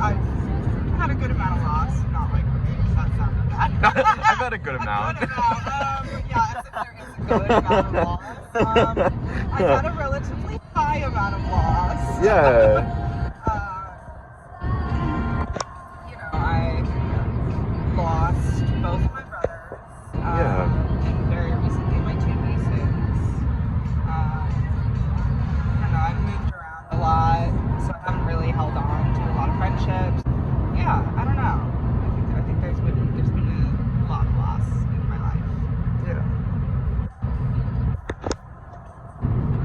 I've had a good amount of loss. Not like that sounded bad. I've had a good amount. Yeah, as if there is a good amount of loss. I've had a relatively high amount of loss. Yeah. I lost both of my brothers. And very recently my 2 nieces. I don't know, I've moved around a lot, so I haven't really held on to a lot of friendships. Yeah, I don't know. I think there's been a lot of loss in my life. Yeah.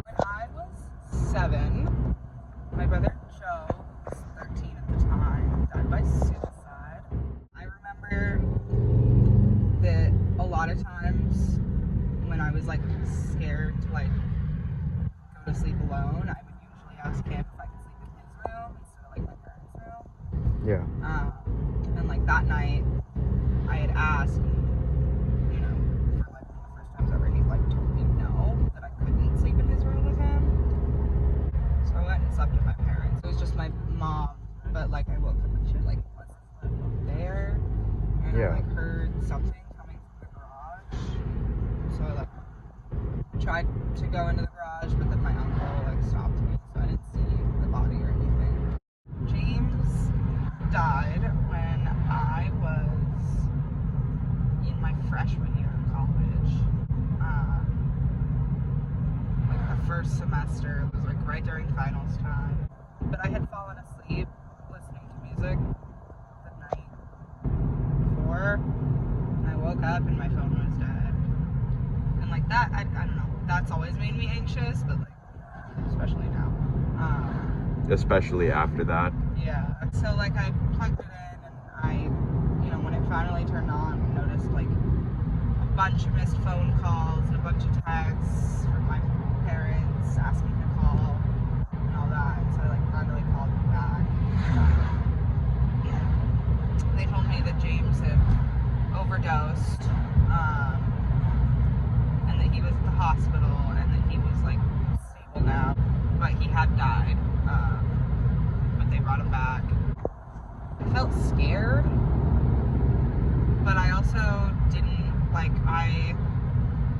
When I was 7, my brother Joe was 13 at the time, died by suicide. I remember that a lot of times when I was like scared to like go to sleep alone, I would usually ask him if I could sleep in his room instead of like my parents' room. Yeah. And like that night, I had asked, for like one of the first times ever, he like told me no, that I couldn't sleep in his room with him. So I went and slept with my parents. It was just my mom, but like I woke up and she like wasn't there, and I like heard something coming from the garage. So I like tried to go into the garage, but then my uncle like stopped me, so I didn't see the body or anything. James died when I was in my freshman year of college. Like the first semester, it was like right during finals time. But I had fallen asleep listening to music the night before, and I woke up and my phone was dead. And like that, I don't know, that's always made me anxious, but like, especially now. Especially after that. Yeah. So like I plugged it in, and I, when it finally turned on, I noticed like a bunch of missed phone calls and a bunch of texts from my parents asking to call and all that. And so I like finally called them back. They told me that James had overdosed, and that he was at the hospital, and that he was like stable now, but he had died. But they brought him back. I felt scared, but I also didn't, like, I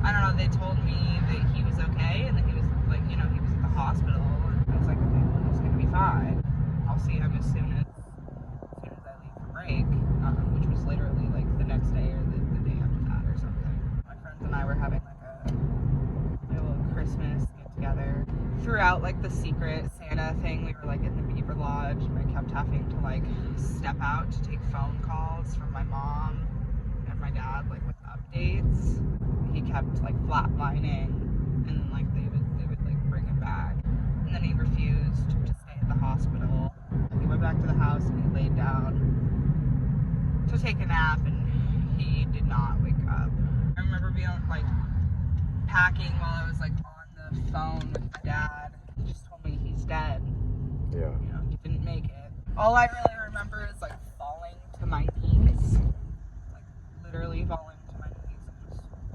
don't know, they told me that he was okay, and that he was, like, he was at the hospital, and I was like, okay, well, he's gonna be fine. I'll see him as soon as I leave for break, which was literally, like, the next day or the day after that or something. My friends and I were having, like, a little Christmas get-together. Throughout, like, the secret Santa thing, we were, like, in the Beaver Lodge, and I kept having to, like, step out to take phone calls from my mom and my dad, like, with updates. He kept, like, flatlining, and then, like, they would like, bring him back. And then he refused to stay at the hospital. He went back to the house, and he laid down to take a nap, and he did not wake up. I remember being, like, packing while I was, like, on the phone with my dad. He just told me he's dead. Yeah. He didn't make it. All I really remember is like falling to my knees, like literally falling to my knees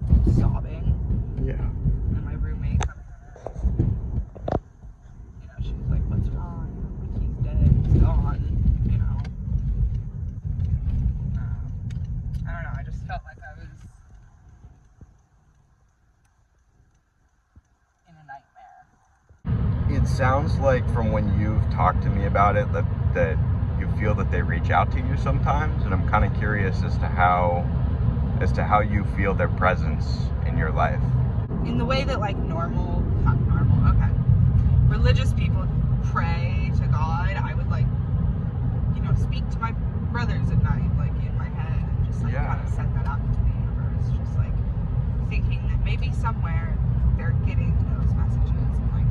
and just sobbing. Yeah. And my roommate coming in, she was like, "What's wrong? Like, he's dead. He's gone." I don't know. I just felt like I was in a nightmare. It sounds like from when you've talked to me about it that you feel that they reach out to you sometimes, and I'm kind of curious as to how you feel their presence in your life. In the way that like religious people pray to God, I would like, speak to my brothers at night, like in my head, and just like kind of set that out into the universe, just like thinking that maybe somewhere they're getting those messages and like,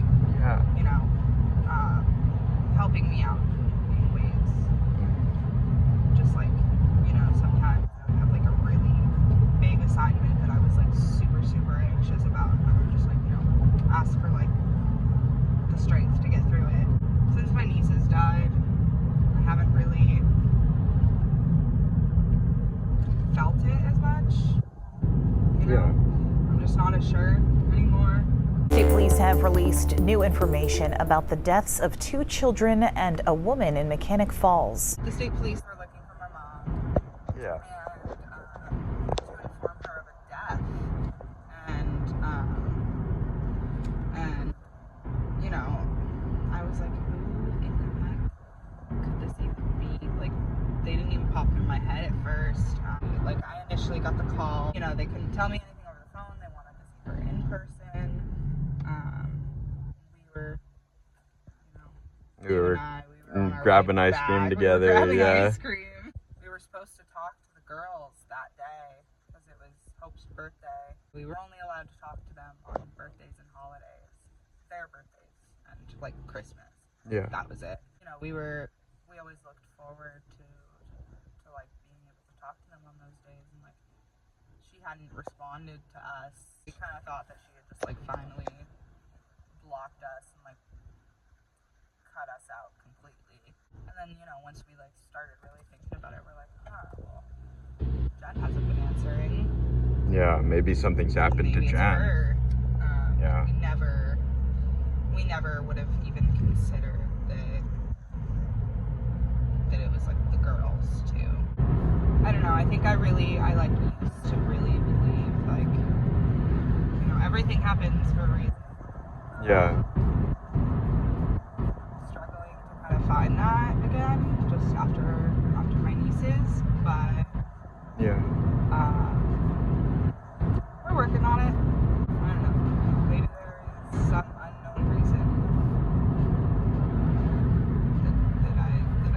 helping me out in ways. Just like, sometimes I would have like a really big assignment that I was like super, super anxious about, and I would just like, ask for like the strength to get through it. Since my nieces died, I haven't really felt it as much. I'm just not as sure. have released new information about the deaths of 2 children and a woman in Mechanic Falls. The state police were looking for my mom. Yeah. And to inform her of a death. And you know, I was like, who in the heck could this even be? Like, they didn't even pop in my head at first. Like, I initially got the call. You know, they couldn't tell me anything over the phone. They wanted to see her in person. We were on our grabbing way ice cream back. together. We were grabbing Yeah. ice cream. We were supposed to talk to the girls that day because it was Hope's birthday. We were only allowed to talk to them on birthdays and holidays, their birthdays and like Christmas. Yeah. That was it. You know, we always looked forward to like being able to talk to them on those days, and like she hadn't responded to us. We kind of thought that she had just like finally blocked us and like cut us out completely. And then, you know, once we like started really thinking about it, we're like, well, Jen hasn't been answering. Yeah, maybe something's happened Maybe to it's Jen. her. Yeah. We never would have even considered that it was like the girls too. I don't know. I think I like used to really believe like, you know, everything happens for a reason. Yeah. Struggling to kind of find that again, just after my nieces, but Yeah. we're working on it. I don't know. Maybe there is some unknown reason that I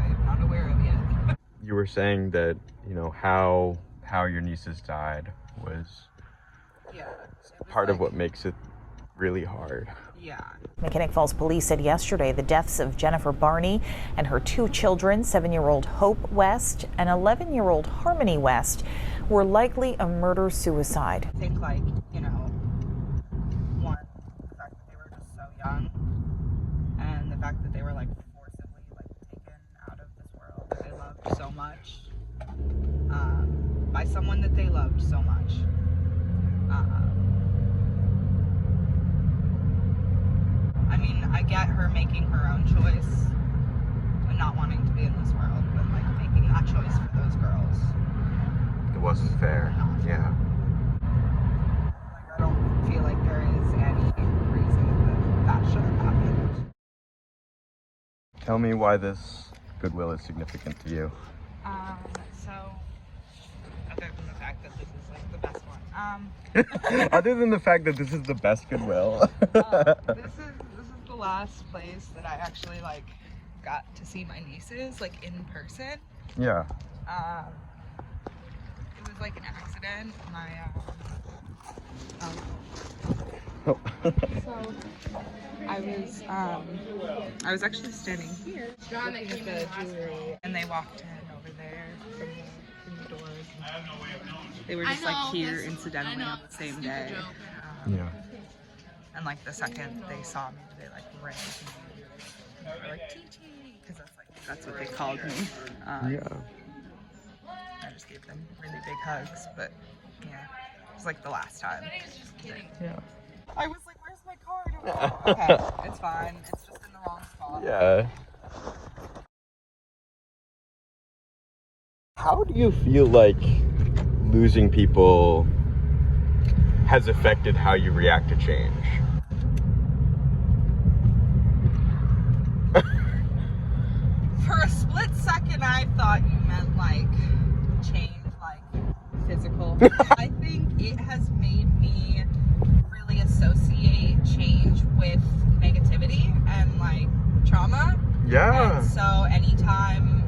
am not aware of yet. You were saying that, you know, how your nieces died was part of what makes it really hard. Yeah. Mechanic Falls police said yesterday the deaths of Jennifer Barney and her 2 children, 7-year-old Hope West and 11-year-old Harmony West, were likely a murder-suicide. I think, like, you know, one, the fact that they were just so young, and the fact that they were like forcibly like taken out of this world that they loved so much, by someone that they loved so much. I mean, I get her making her own choice and not wanting to be in this world, but like making that choice for those girls. It wasn't fair. Yeah. Like, I don't feel like there is any reason that should have happened. Tell me why this Goodwill is significant to you. So, other than the fact that this is like the best one. Other than the fact that this is the best Goodwill. This is the last place that I actually like got to see my nieces like in person. Yeah. It was like an accident. So I was actually standing here looking at the jewelry, and they walked in over there from the doors. They were just like here incidentally on the same day. Yeah. And like the second they saw me, they like ran to me. And they were like TT, because that's what they called me. Yeah. I just gave them really big hugs, but yeah, it was like the last time. Yeah. I was like, "Where's my card?" Okay, it's fine. It's just in the wrong spot. Yeah. How do you feel like losing people has affected how you react to change? For a split second, I thought you meant like change, like physical. I think it has made me really associate change with negativity and like trauma. Yeah. And so anytime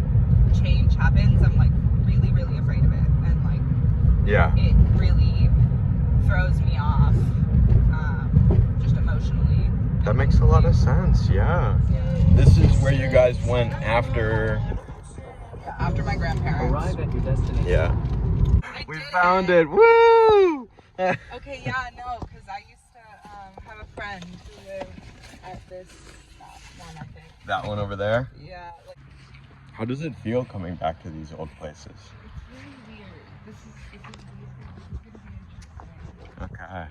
change happens, I'm like really, really afraid of it, and like it really throws me off, just emotionally. That makes a lot of sense. Yeah. This is where you guys went after my grandparents. Arrive at your destination. Yeah. We found it. Woo! Okay, yeah, no, because I used to have a friend who lived at that one, I think. That one over there? Yeah. Like, How does it feel coming back to these old places? it's really weird. It's weird. It's gonna be interesting. Okay.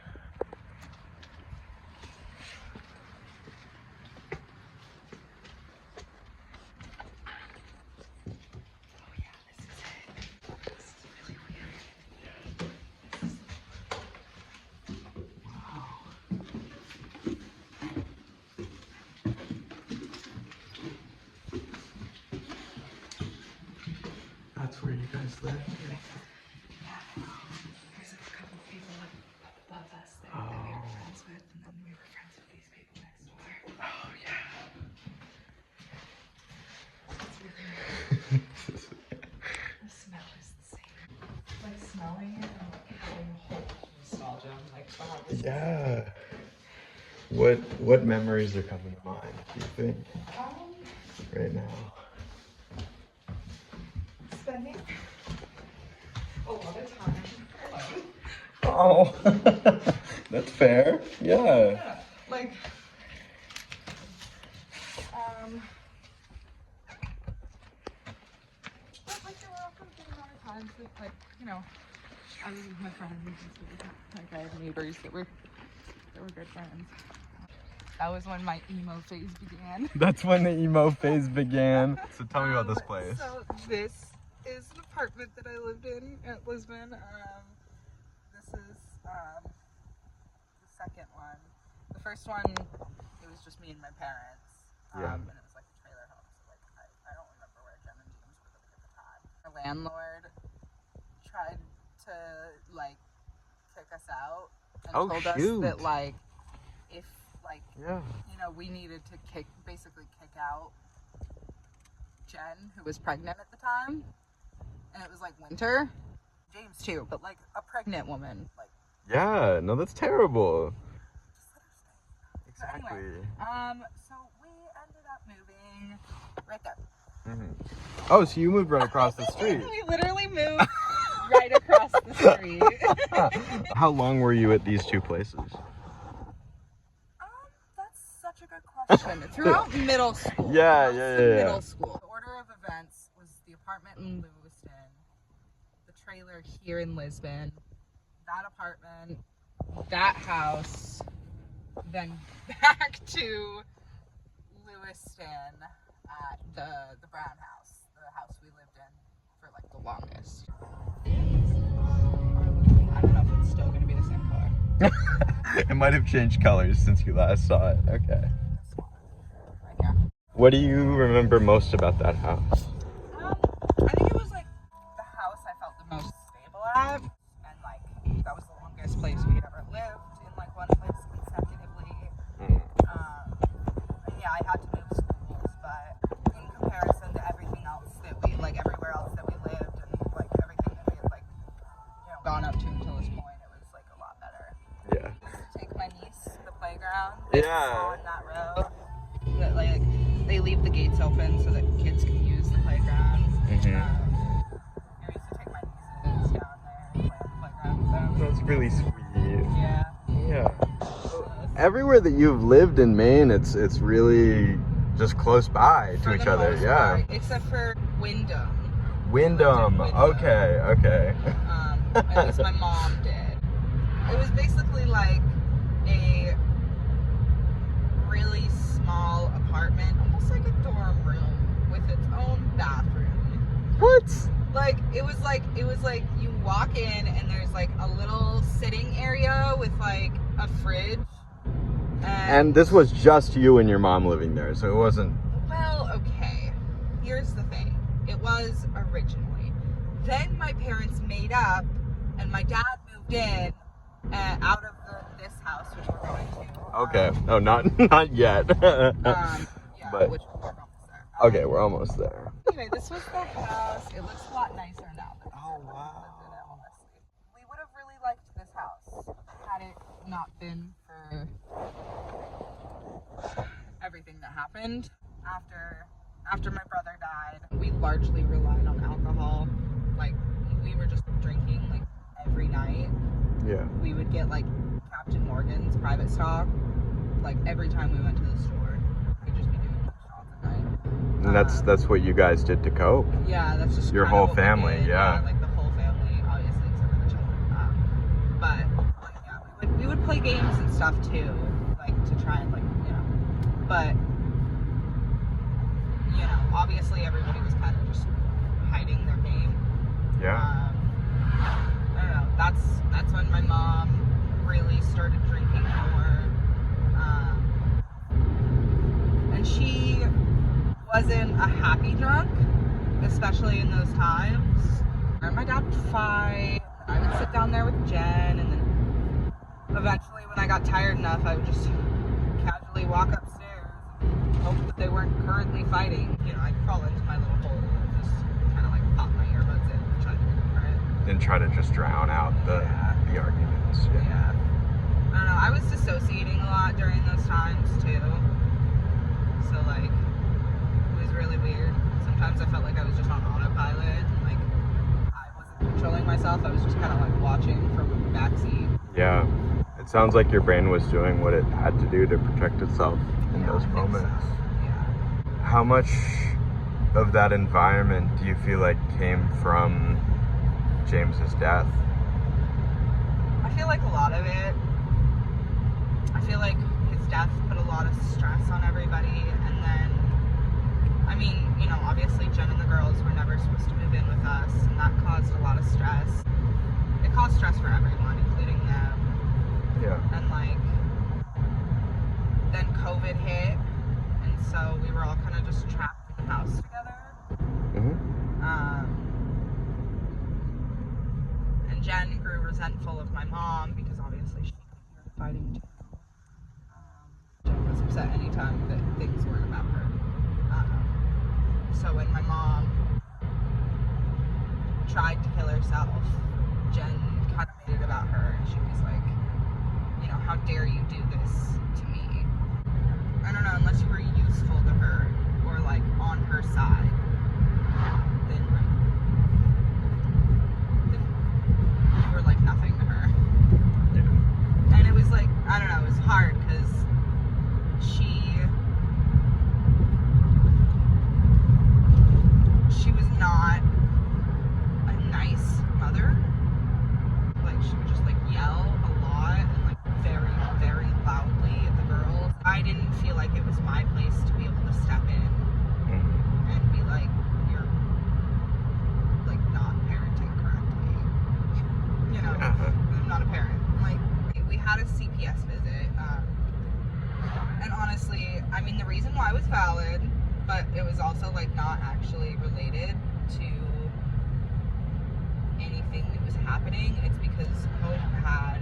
with? There's a couple of people above us that we were friends with, and then we were friends with these people next door. Oh, yeah. It's really weird. The smell is the same. Like smelling it and like having a whole nostalgia. Like, wow, this Yeah. What memories are coming to mind, do you think, right now? Spending a lot of time alone. Oh, that's fair. Yeah. Yeah, like, but like there were also good amount of times that, like, you know, I was with my friends and stuff. Like I had neighbors that were good friends. That was when my emo phase began. That's when the emo phase began. So tell me about this place. So this is an apartment that I lived in at Lisbon. This is the second one. The first one, it was just me and my parents. Yeah. And it was like a trailer home. So like I don't remember where Jen and James were living at the time. Our landlord tried to like kick us out and told us that like if like you know, we needed to basically kick out Jen, who was pregnant at the time, and it was like winter. James too, but like a pregnant woman, like. Yeah, no, that's terrible. Just let her stay. Exactly. Anyway, so we ended up moving right there. Mm-hmm. Oh, so you moved right across the street. We literally moved right across the street. How long were you at these two places? That's such a good question. Throughout middle school. Yeah. Middle school. The order of events was the apartment in Lewiston, the trailer here in Lisbon, that apartment, that house, then back to Lewiston at the Brown house, the house we lived in for like the longest. I don't know if it's still going to be the same color. It might have changed colors since you last saw it. Okay. Right here. What do you remember most about that house? I think it was like the house I felt the most stable at, and like that was the longest place we had ever lived in like one place consecutively. And yeah, I had to move schools, but in comparison to everything else that we like, everywhere else that we lived, and like everything that we had like, you know, gone up to until this point, it was like a lot better. Yeah. I used to take my niece to the playground. Yeah. On that road. That like they leave the gates open so that kids can use the playground. I used to take my nieces down there and play on the playground with them. That's really sweet. Yeah. Yeah. Everywhere that you've lived in Maine, it's really just close by to each other. Yeah. Part, except for Wyndham. Wyndham. Okay. At least my mom did. It was basically like a really small apartment, almost like a dorm room with its own bathroom. What? Like it was like you walk in and there's like a little sitting area with like a fridge. And this was just you and your mom living there, so it wasn't. Well, okay. Here's the thing. It was originally. Then my parents made up, and my dad moved in out of this house, which we're going to. Okay. Oh, not yet. Yeah, But- which we're almost there. Okay, we're almost there. Anyway, this was the house. It looks a lot nicer now. Than Oh, wow. lived in it, honestly. We would have really liked this house had it not been for everything that happened after my brother died. We largely relied on alcohol. Like we were just drinking like every night. Yeah. We would get like Captain Morgan's private stock like every time we went to the store. We'd just be doing shots at night. And that's what you guys did to cope. Yeah, that's just Your kinda whole what we family, did. yeah. Like the whole family, obviously, except for the children. But like, yeah, we would play games and stuff too, like to try and like, you know. But you know, obviously everybody was kind of just hiding their game. Yeah. I don't know. That's when my mom really started drinking more, and she wasn't a happy drunk, especially in those times. My dad would fight. I would sit down there with Jen, and then eventually when I got tired enough, I would just casually walk upstairs and hope that they weren't currently fighting. You know, I'd crawl into my little hole and just kind of like pop my earbuds in and try to ignore it. Then try to just drown out the arguments. Yeah. I don't know. I was dissociating a lot during those times too. So like, it was really weird. Sometimes I felt like I was just on autopilot and like I wasn't controlling myself. I was just kind of like watching from the backseat. Yeah. It sounds like your brain was doing what it had to do to protect itself in those moments. So. Yeah. How much of that environment do you feel like came from James's death? I feel like a lot of it. I feel like his death put a lot of stress on everybody, and then, I mean, you know, obviously Jen and the girls were never supposed to move in with us, and that caused a lot of stress. It caused stress for everyone, including them. Yeah. And like, then COVID hit, and so we were all kind of just trapped in the house together. And Jen grew resentful of my mom because obviously she could hear the fighting too. Jen was upset anytime that things weren't about her. So when my mom tried to kill herself, Jen kind of made it about her, and she was like, you know, how dare you do this to me? I don't know, unless you were useful to her or like on her side, then you were like nothing to her. Yeah. And it was like, I don't know, it was hard because she was not a nice mother. Like, she would just like yell a lot and like very, very loudly at the girls. I didn't feel like it was my place to be able to step in and be like, you're like not parenting correctly. You know, I'm not a parent. Like, we had a CPS visit, and honestly, I mean, the reason why was valid, but it was also like not actually related to anything that was happening. It's because Hope had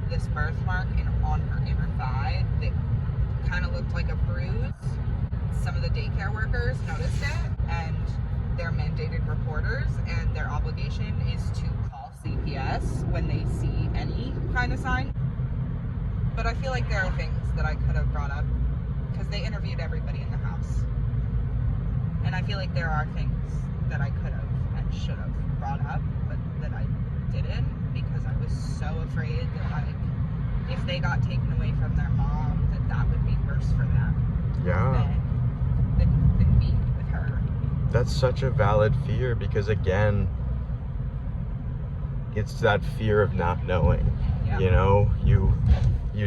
this birthmark on her inner thigh that kind of looked like a bruise. Some of the daycare workers noticed it, and they're mandated reporters, and their obligation is to call CPS when they see any kind of sign. But I feel like there are things that I could have brought up because they interviewed everybody in the house. And I feel like there are things that I could have and should have brought up, but that I didn't because I was so afraid that like if they got taken away from their mom, that would be worse for them. Yeah. Than being with her. That's such a valid fear because again, it's that fear of not knowing. Yeah. You know, you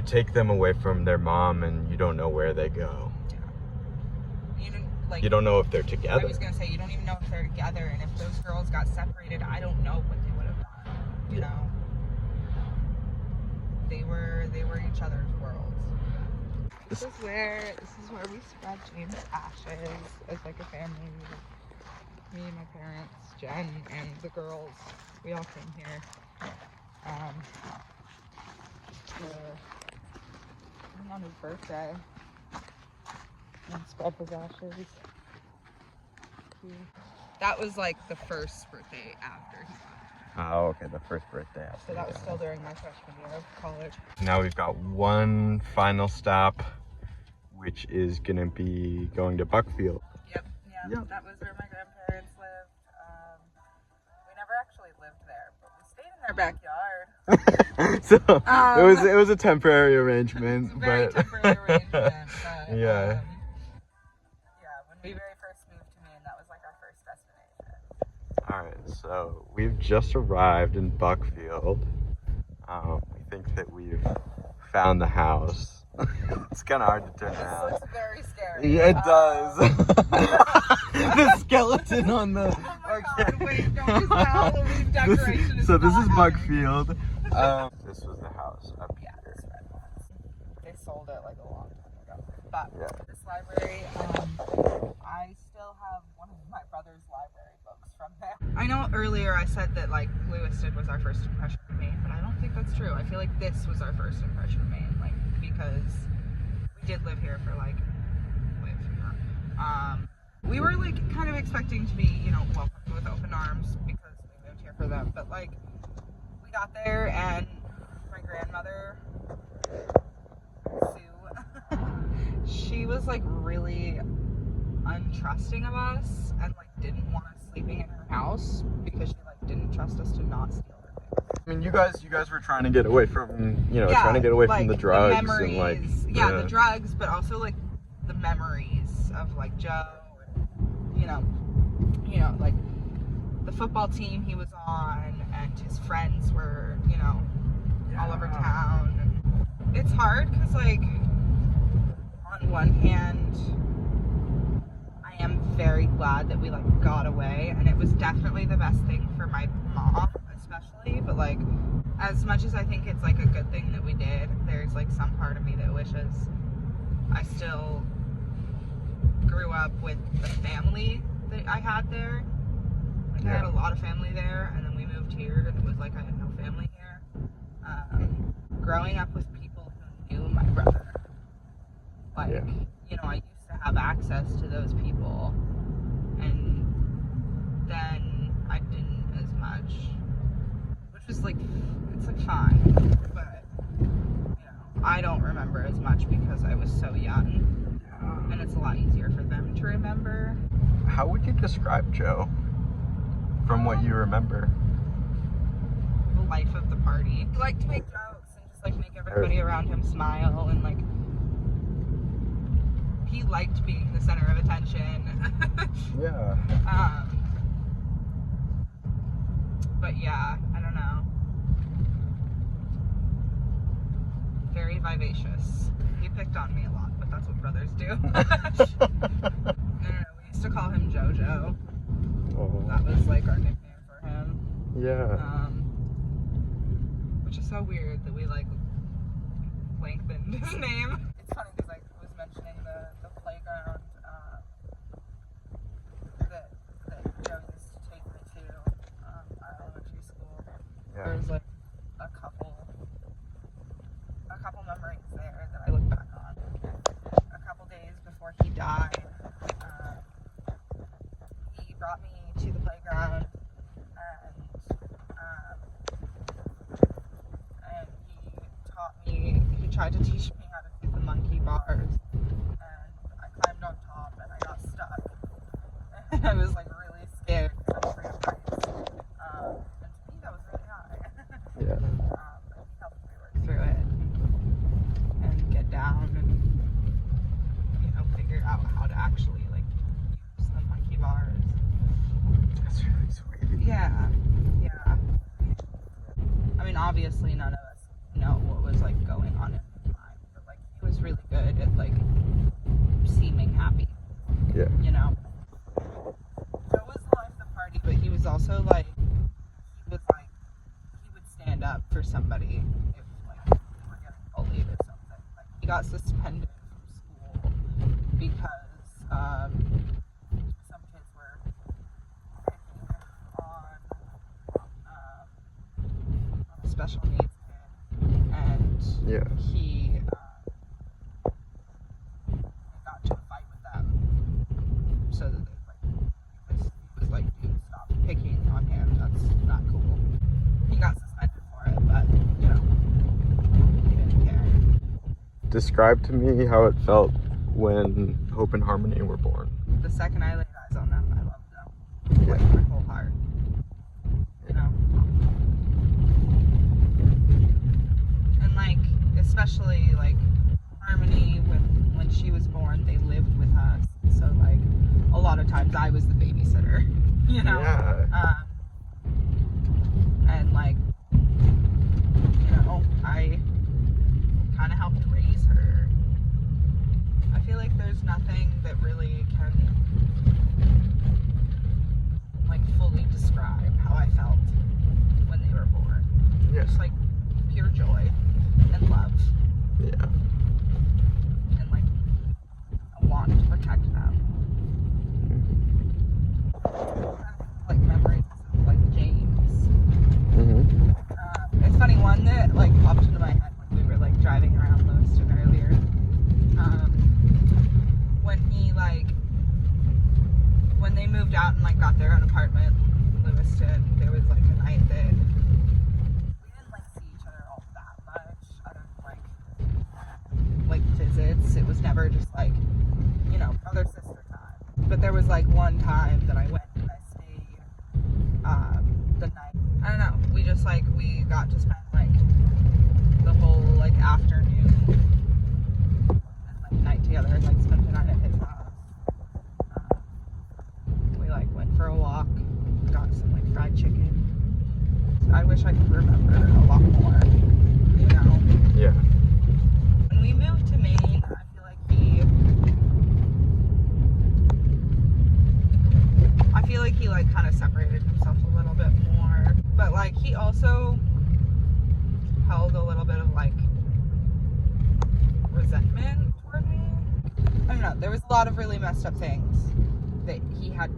take them away from their mom and you don't know where they go. Like, you don't know if they're together. I was gonna say, you don't even know if they're together, and if those girls got separated, I don't know what they would have done. You know, they were each other's worlds. This is where we spread James' ashes as like a family. Me and my parents, Jen, and the girls. We all came here. On his birthday. And spread his ashes. That was like the first birthday after he left. Oh, okay, the first birthday after. So that was still during my freshman year of college. Now we've got one final stop, which is gonna be going to Buckfield. Yep. That was where my grandparents lived. We never actually lived there, but we stayed in their backyard. So it was a temporary arrangement. It was a very temporary arrangement, but yeah. When we very first moved to Maine, that was like our first destination. Alright, so we've just arrived in Buckfield. We think that we've found the house. It's kind of hard to turn around. This looks very scary. Yeah, it does. The skeleton on the... Oh my God, wait, don't use the Halloween decoration. So this is Buckfield. This was the house up here. This red one. They sold it like a long time ago. But this library, I still have one of my brother's library books from there. I know earlier I said that like Lewiston was our first impression of Maine, but I don't think that's true. I feel like this was our first impression of Maine, like because we did live here for like way longer. We were like kind of expecting to be, you know, welcomed with open arms because we moved here for them, but like we got there and my grandmother, Sue, she was like really untrusting of us and like didn't want us sleeping in her house because she like didn't trust us to not steal her things. I mean, you guys were trying to get away from, you know, Yeah, trying to get away like, from the drugs the memories, and like the drugs, but also like the memories of like Joe and you know like the football team he was on and his friends were, you know, all over town. And it's hard because like on one hand I am very glad that we like got away, and it was definitely the best thing for my mom especially, but like as much as I think it's like a good thing that we did, there's like some part of me that wishes I still grew up with the family that I had there. Like I had a lot of family there, and then we moved here and it was like I had no family here. Growing up with people who knew my brother, like you know, I used to have access to those people, and then I didn't as much, which was like, it's like fine, but you know, I don't remember as much because I was so young, and it's a lot easier for them to remember. How would you describe Joe from what you remember? The life of the party. He liked to make jokes and just like make everybody around him smile, and like he liked being the center of attention. Yeah. But yeah, I don't know. Very vivacious. He picked on me a lot, but that's what brothers do. I don't know, we used to call him JoJo. Oh. That was like our nickname for him. Yeah. Which is so weird that we like lengthened his name. It's funny because I was mentioning the playground that Joe used to take me to our elementary school. Yeah. There's like a couple memories there that I look back on. A couple days before he died, he brought me to the playground and he tried to teach me how to do the monkey bars, and I climbed on top and I got stuck. I was like really scared because I was afraid of heights. And to me that was really high. Yeah. But he helped me work through it and get down and, you know, figure out how to actually like use the monkey bars. That's really sweet. Yeah. I mean, obviously none of us know what was like going on in his mind, but like he was really good at like seeming happy. Yeah. You know? Joe was the life of the party, but he was also like, he would stand up for somebody if like they were getting bullied or something. Like he got suspended from school because some kids were picking on a special needs kid, and he got to a fight with them so that they because he was like, dude, stop picking on him, that's not cool. He got suspended for it, but you know, he didn't care. Describe to me how it felt when Hope and Harmony were born. The second I laid eyes on them, I loved them. Like my whole heart. You know? And like, especially like Harmony, when she was born, they lived with us. So like, a lot of times I was the babysitter, you know? Yeah. And like, you know, I kind of helped raise her. I feel like there's nothing that really can like fully describe how I felt when they were born. Yeah. Just like pure joy and love. Yeah. And like a want to protect them. Like memories of like when they moved out and like got their own apartment in Lewiston, there was like a night that we didn't like see each other all that much. I don't like visits. It was never just like, you know, brother sister time. But there was like one time that I went and I stayed the night. I don't know. We just like we got to spend like the whole like afternoon and like night together and like spent the night at his house. We like went for a walk, got some like fried chicken. I wish I could remember a lot more, you know? Yeah. When we moved to Maine, I feel like he like kind of separated himself a little bit more, but like he also held a little bit of like resentment toward me. I don't know, there was a lot of really messed up things that he had,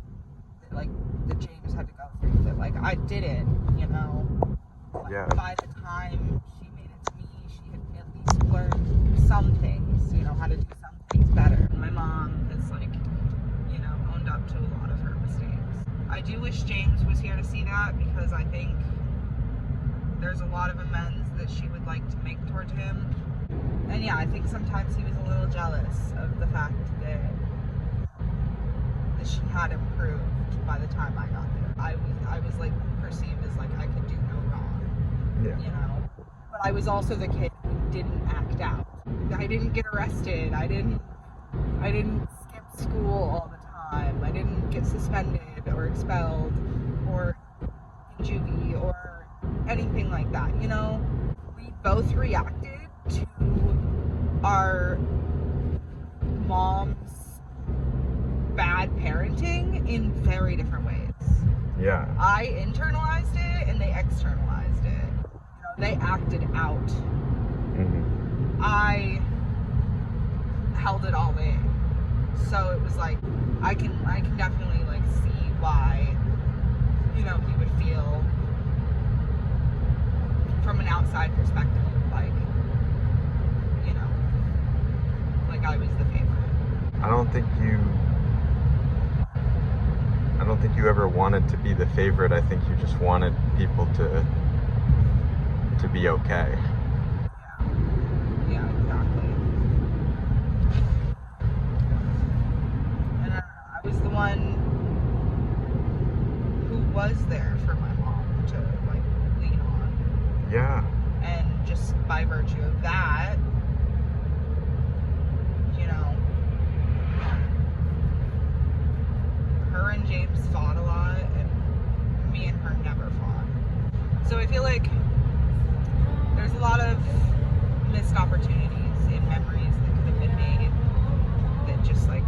that James had to go through that like I didn't, you know. Like, Yeah. by the time she made it to me, she had at least learned some things, you know, how to do some things better. And my mom has like, you know, owned up to a lot of her mistakes. I do wish James was here to see that, because I think there's a lot of amends that she would like to make towards him. And yeah, I think sometimes he was a little jealous of the fact that she had improved by the time I got there. I was like perceived as like I could do no wrong. Yeah. You know? But I was also the kid who didn't act out. I didn't get arrested. I didn't skip school all the time. I didn't get suspended or expelled or in juvie or anything like that, you know? We both reacted to our mom's bad parenting in very different ways. Yeah. I internalized it and they externalized it. You know, they acted out. Mm-hmm. I held it all in. So it was like I can definitely like see why, you know, he would feel from an outside perspective like, you know, like I was the favorite. I don't think you ever wanted to be the favorite. I think you just wanted people to be okay. Yeah, exactly. And I was the one who was there for my mom to like lean on. Yeah. And just by virtue of that, you know, her and James fought a lot, and me and her never fought. So I feel like there's a lot of missed opportunities in memories that could have been made that just like